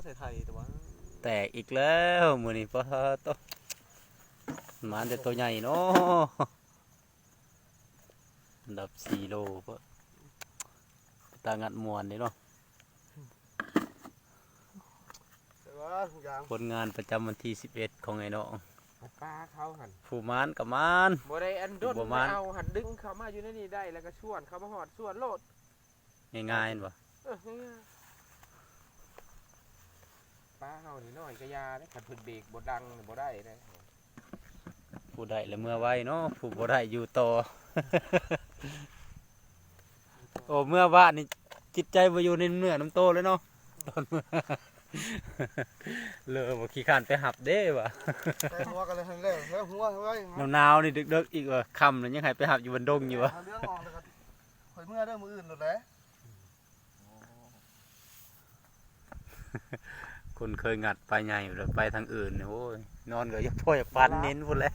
ใส่ไทยแต่ว่าแตกอีกแล้วมื้อนี้บ่โตมันแต่ตัวใหญ่เนาะอันดับ4 โลบ่ตางัดม่วนนี่เนาะ แต่ว่าทุกอย่าง ผลงานประจำวันที่11ของไอ้น้อง ปลาเขาหัน ผู้มานกับมาน บ่ได้อันด้น บ่ ไม่ มัน เอาหันดึงเขามาอยู่ในนี่ได้แล้วก็ชวนเขามาหอดชวนโลด ง่ายๆนั่นบ่ ง่ายๆปลาเฮานี่น้อยก็ยาได้ขัดพื้นเบรกบ่ดังบ่ได้ได้ ผู้ได้แล้วเมื่อไว้เนาะผู้บ่ได้อยู่ต่อ โอ้เมื่อบ้านนี่จิตใจบ่อยู่ในเนื้อน้ำโตเลยเนาะตอนเมื่อ เลอบ่ขี้ข้านไปหับเด้ว่ะ ใส่หัวกันเลยทั้งแรกแล้วหัวไว้ หนาวๆนี่ดึกๆอีกว่ะค่ำแล้วยังให้ไปหับอยู่บนดงอยู่วะ เอาเรื่องออกแล้วก็ข่อยเมื่อเด้อมื้ออื่นโดดแหละ คนเคยงัดไปใหญ่อยู่แล้วไปทางอื่นเนี่ยโอ้ยนอนก็ยังพ่ออยากปันเน้นพุ่นแหละ